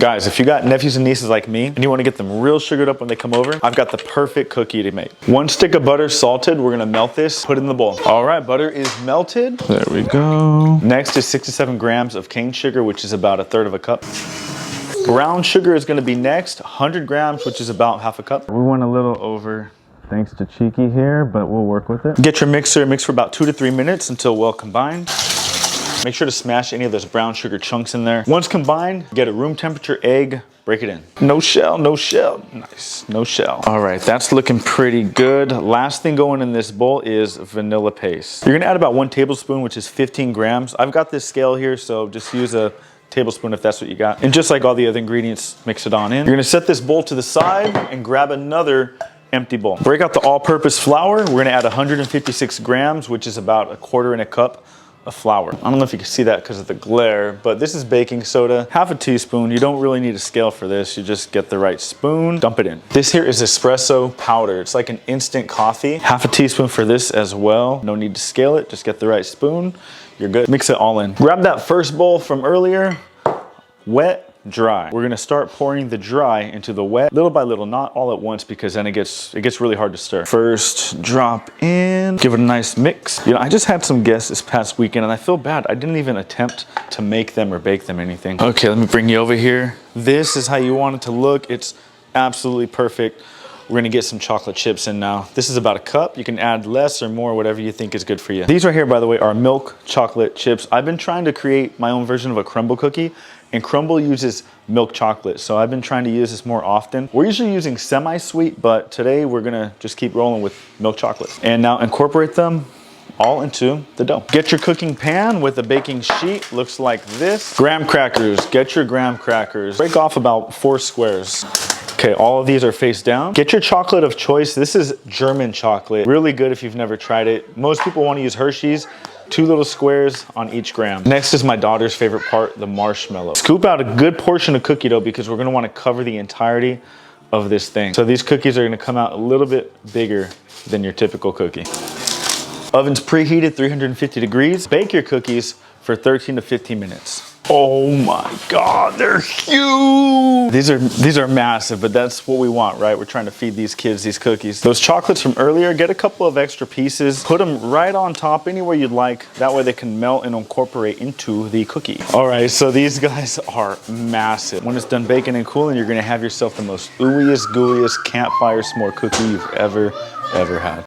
Guys, if you got nephews and nieces like me and you want to get them real sugared up when they come over, I've got the perfect cookie to make. 1 stick of butter salted. We're gonna melt this, put it in the bowl. All right, butter is melted. There we go. Next is 67 grams of cane sugar, which is about 1/3 cup. Brown sugar is gonna be next, 100 grams, which is about 1/2 cup. We went a little over, thanks to Cheeky here, but we'll work with it. Get your mixer, mix for about 2 to 3 minutes until well combined. Make sure to smash any of those brown sugar chunks in there. Once combined, get a room temperature egg, break it in. No shell, no shell. Nice, no shell. All right, that's looking pretty good. Last thing going in this bowl is vanilla paste. You're gonna add about 1 tablespoon, which is 15 grams. I've got this scale here, so just use a tablespoon if that's what you got. And just like all the other ingredients, mix it on in. You're gonna set this bowl to the side and grab another empty bowl. Break out the all-purpose flour. We're gonna add 156 grams, which is about 1/4 cup of flour. I don't know if you can see that because of the glare, but this is baking soda, 1/2 teaspoon. You don't really need a scale for this. You just get the right spoon, dump it in. This here is espresso powder. It's like an instant coffee. 1/2 teaspoon for this as well. No need to scale it, just get the right spoon. You're good. Mix it all in. Grab that first bowl from earlier, wet, dry. We're gonna start pouring the dry into the wet, little by little, not all at once, because then it gets really hard to stir. First, drop in, give it a nice mix. You know, I just had some guests this past weekend and I feel bad. I didn't even attempt to make them or bake them anything. Okay, let me bring you over here. This is how you want it to look. It's absolutely perfect. We're gonna get some chocolate chips in now. This is about 1 cup. You can add less or more, whatever you think is good for you. These right here, by the way, are milk chocolate chips. I've been trying to create my own version of a crumble cookie, and crumble uses milk chocolate, so I've been trying to use this more often. We're usually using semi-sweet, but today we're gonna just keep rolling with milk chocolate. And now incorporate them all into the dough. Get your cooking pan with a baking sheet, looks like this. Graham crackers, get your graham crackers. Break off about 4 squares. Okay, all of these are face down. Get your chocolate of choice. This is German chocolate. Really good if you've never tried it. Most people want to use Hershey's. 2 little squares on each gram. Next is my daughter's favorite part, the marshmallow. Scoop out a good portion of cookie dough because we're gonna wanna cover the entirety of this thing. So these cookies are gonna come out a little bit bigger than your typical cookie. Oven's preheated 350 degrees. Bake your cookies for 13 to 15 minutes. Oh my God, they're huge. These are massive, but that's what we want, right? We're trying to feed these kids these cookies. Those chocolates from earlier, get a couple of extra pieces, put them right on top anywhere you'd like. That way they can melt and incorporate into the cookie. All right, so these guys are massive. When it's done baking and cooling, you're gonna have yourself the most ooeyest, gooeyest campfire s'more cookie you've ever had.